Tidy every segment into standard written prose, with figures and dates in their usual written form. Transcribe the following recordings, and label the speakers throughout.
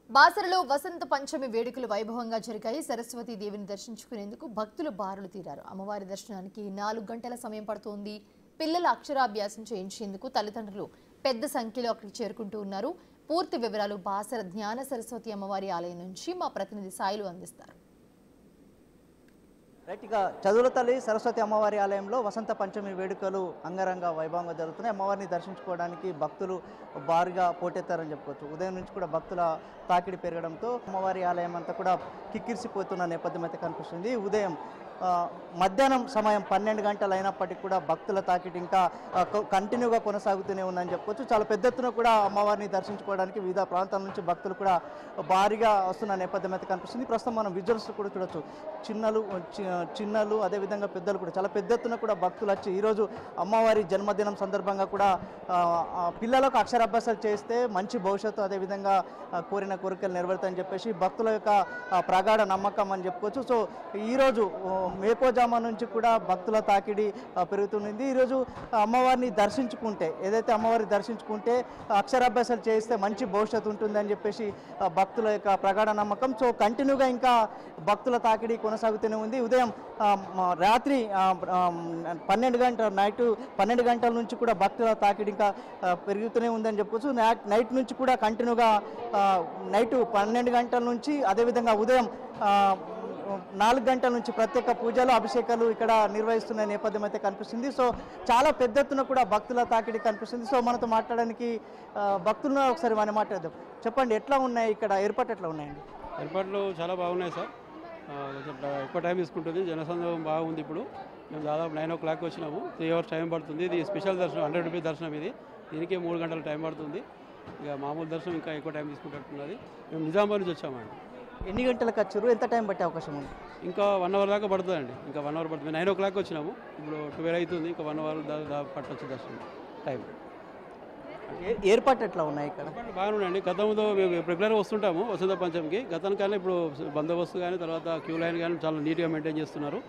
Speaker 1: బాసరలో వసంత పంచమి వేడుకలు వైభవంగా జరిగాయి. సరస్వతి దేవిని దర్శించుకునేందుకు భక్తులు బారులు తీరారు. అమ్మవారి దర్శనానికి 4 గంటల సమయం పడుతోంది. పిల్లల అక్షరాభ్యాసం చేయించేందుకు తల్లిదండ్రులు పెద్ద సంఖ్యలో అక్కడికి చేరుకుంటూ ఉన్నారు. పూర్తి వివరాలు బాసర జ్ఞాన సరస్వతి అమ్మవారి ఆలయం నుంచి మా ప్రతినిధి సాయిలు అందిస్తారు.
Speaker 2: రైట్గా చదువుల తల్లి సరస్వతి అమ్మవారి ఆలయంలో వసంత పంచమి వేడుకలు అంగరంగ వైభవంగా జరుగుతున్నాయి. అమ్మవారిని దర్శించుకోవడానికి భక్తులు భారీగా పోటెత్తారని చెప్పుకోవచ్చు. ఉదయం నుంచి కూడా భక్తుల తాకిడి పెరగడంతో అమ్మవారి ఆలయం అంతా కూడా కిక్కిరిసిపోతున్న నేపథ్యం అయితే కనిపిస్తుంది. ఉదయం మధ్యాహ్నం సమయం 12 గంటలు అయినప్పటికీ కూడా భక్తుల తాకిడి ఇంకా కంటిన్యూగా కొనసాగుతూనే ఉందని చెప్పుకోవచ్చు. చాలా పెద్ద ఎత్తున కూడా అమ్మవారిని దర్శించుకోవడానికి వివిధ ప్రాంతాల నుంచి భక్తులు కూడా భారీగా వస్తున్న నేపథ్యం అయితే కనిపిస్తుంది. ప్రస్తుతం మనం విజువల్స్ కూడా చూడొచ్చు. చిన్నలు అదేవిధంగా పెద్దలు కూడా చాలా పెద్ద ఎత్తున కూడా భక్తులు వచ్చి ఈరోజు అమ్మవారి జన్మదినం సందర్భంగా కూడా పిల్లలకు అక్షరాభ్యాసాలు చేస్తే మంచి భవిష్యత్తు అదేవిధంగా కోరిన కోరికలు నెరవేరుతాయని చెప్పేసి భక్తుల యొక్క ప్రగాఢ నమ్మకం అని చెప్పుకోవచ్చు. సో ఈరోజు మేకోజామా నుంచి కూడా భక్తుల తాకిడి పెరుగుతుంది. ఈరోజు అమ్మవారిని దర్శించుకుంటే అమ్మవారిని దర్శించుకుంటే అక్షరాభ్యాసాలు చేస్తే మంచి భవిష్యత్తు ఉంటుందని చెప్పేసి భక్తుల యొక్క ప్రగాఢ నమ్మకం. సో కంటిన్యూగా ఇంకా భక్తుల తాకిడి కొనసాగుతూనే ఉంది. ఉదయం రాత్రి 12 గంటల నుంచి కూడా భక్తుల తాకిడి ఇంకా పెరుగుతూనే ఉందని చెప్పుకోవచ్చు. నైట్ నుంచి కూడా కంటిన్యూగా నైట్ 12 గంటల నుంచి అదేవిధంగా ఉదయం 4 గంటల నుంచి ప్రత్యేక పూజలు అభిషేకాలు ఇక్కడ నిర్వహిస్తున్న నేపథ్యం అయితే కనిపిస్తుంది. సో చాలా పెద్ద ఎత్తున కూడా భక్తుల తాకిడి కనిపిస్తుంది. సో మనతో మాట్లాడడానికి భక్తులను ఒకసారి మనం మాట్లాడదాం. చెప్పండి, ఎట్లా ఉన్నాయి ఇక్కడ ఏర్పాట్లు ఎట్లా ఉన్నాయండి?
Speaker 3: ఏర్పాట్లు చాలా బాగున్నాయి సార్. కొంచెం ఎక్కువ టైం తీసుకుంటుంది. జనసందర్భం బాగుంది. ఇప్పుడు మేము దాదాపు 9 o'clock వచ్చినాము. 3 hours టైం పడుతుంది. ఇది స్పెషల్ దర్శనం, 100 rupees దర్శనం. దీనికి 3 గంటల టైం పడుతుంది. ఇక మామూలు దర్శనం ఇంకా ఎక్కువ టైం తీసుకుంటున్నది. మేము నిజామాబాద్ నుంచి వచ్చామండి.
Speaker 2: ఎన్ని గంటలకు వచ్చారు? ఎంత టైం పట్టే అవకాశం ఉంది?
Speaker 3: ఇంకా 1 hour దాకా పడుతుందండి. ఇంకా 1 hour పడుతుంది. 9 o'clock వచ్చినాము. ఇప్పుడు 12 అవుతుంది. ఇంకా 1 hour దాకా పట్టవచ్చు దర్శనం టైం.
Speaker 2: ఏర్పాట్లు ఎట్లా ఉన్నాయి ఇక్కడ?
Speaker 3: బాగున్నాయండి. గతంలో మేము రెగ్యులర్గా వస్తుంటాము వసంత పంచమికి. గతానికన్నా ఇప్పుడు బందోబస్తు కానీ తర్వాత క్యూ లైన్ కానీ చాలా నీట్గా మెయింటైన్ చేస్తున్నారు.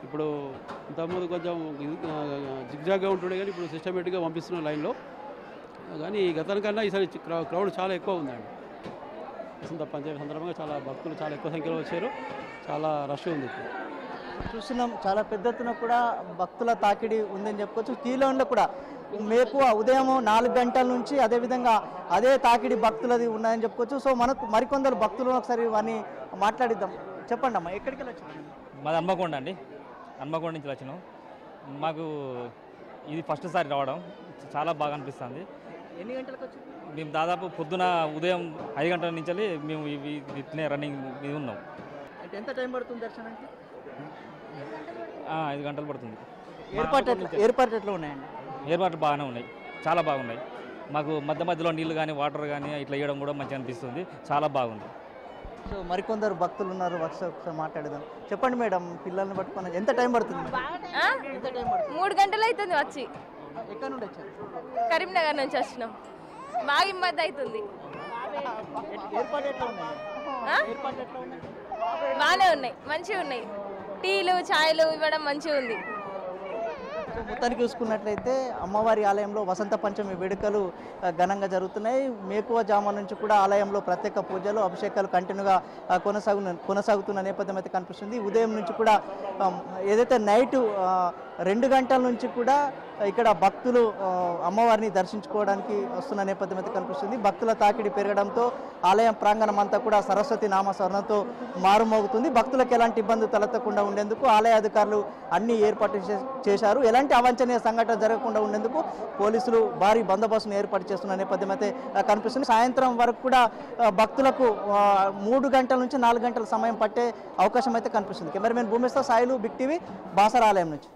Speaker 3: ఇప్పుడు ఇంతకుముందు కొంచెం జిగ్జాగ్గా ఉంటుండే కానీ ఇప్పుడు సిస్టమేటిక్గా పంపిస్తున్నారు లైన్లో. కానీ గతానికన్నా ఈసారి క్రౌడ్ చాలా ఎక్కువ ఉందండి. వసంత పంచమి సందర్భంగా చాలా భక్తులు చాలా ఎక్కువ సంఖ్యలో వచ్చారు. చాలా రష్ ఉంది.
Speaker 2: చూస్తున్నాం చాలా పెద్ద ఎత్తున కూడా భక్తుల తాకిడి ఉందని చెప్పుకోవచ్చు. కీలోన్లో కూడా మేకు ఉదయం 4 గంటల నుంచి అదేవిధంగా అదే తాకిడి భక్తులది ఉన్నాయని చెప్పుకోవచ్చు. సో మనకు మరికొందరు భక్తులను ఒకసారి వారిని మాట్లాడిద్దాం. చెప్పండి అమ్మా, ఎక్కడికి వెళ్ళొచ్చు?
Speaker 4: మాది హన్మకొండ అండి. హన్మకొండ నుంచి వచ్చినాం. మాకు ఇది ఫస్ట్ సారి రావడం చాలా బాగా అనిపిస్తుంది.
Speaker 2: ఎన్ని గంటలకు వచ్చి?
Speaker 4: మేము దాదాపు పొద్దున ఉదయం 5 గంటల నుంచి మేము ఇట్నే రన్నింగ్ మీద ఉన్నాం.
Speaker 2: అంటే ఎంత టైం పడుతుంది దర్శనానికి?
Speaker 4: 5 గంటలు పడుతుంది.
Speaker 2: ఏర్పాట్లు ఎట్లా ఉన్నాయండి?
Speaker 4: ఏర్పాట్లు బాగానే ఉన్నాయి, చాలా బాగున్నాయి. మాకు మధ్యలో నీళ్ళు కానీ వాటర్ కానీ ఇట్లా వేయడం కూడా మంచిగా అనిపిస్తుంది. చాలా బాగుంది.
Speaker 2: సో మరికొందరు భక్తులు ఉన్నారు, ఒకసారి మాట్లాడదాం. చెప్పండి మేడం, పిల్లల్ని పట్టుకుని ఎంత టైం పడుతుంది?
Speaker 5: 3 గంటలు అవుతుంది వచ్చి.
Speaker 2: ఎక్కడ నుండి వచ్చారు?
Speaker 5: కరీంనగర్ నుంచి వచ్చినాం. బాగా ఇబ్బంది అవుతుంది. బాగానే ఉన్నాయి, మంచిగా ఉన్నాయి. టీలు ఛాయలు ఇవ్వడం మంచిగా ఉంది.
Speaker 2: మొత్తానికి చూసుకున్నట్లయితే అమ్మవారి ఆలయంలో వసంత పంచమి వేడుకలు ఘనంగా జరుగుతున్నాయి. మేకువజామ నుంచి కూడా ఆలయంలో ప్రత్యేక పూజలు అభిషేకాలు కంటిన్యూగా కొనసాగుతున్న నేపథ్యం అయితే కనిపిస్తుంది. ఉదయం నుంచి కూడా ఏదైతే నైట్ 2 గంటల నుంచి కూడా ఇక్కడ భక్తులు అమ్మవారిని దర్శించుకోవడానికి వస్తున్న నేపథ్యం అయితే కనిపిస్తుంది. భక్తుల తాకిడి పెరగడంతో ఆలయం ప్రాంగణం అంతా కూడా సరస్వతి నామస్మరణతో మారుమోగుతుంది. భక్తులకు ఎలాంటి ఇబ్బంది తలెత్తకుండా ఉండేందుకు ఆలయ అధికారులు అన్ని ఏర్పాట్లు చేశారు. ఎలాంటి అవాంఛనీయ సంఘటన జరగకుండా ఉండేందుకు పోలీసులు భారీ బందోబస్తును ఏర్పాటు చేస్తున్న నేపథ్యం అయితే కనిపిస్తుంది. సాయంత్రం వరకు కూడా భక్తులకు 3 గంటల నుంచి 4 గంటల సమయం పట్టే అవకాశం అయితే కనిపిస్తుంది. Cameraman Bhumeshwar, Sailu, big TV, Basara ఆలయం నుంచి.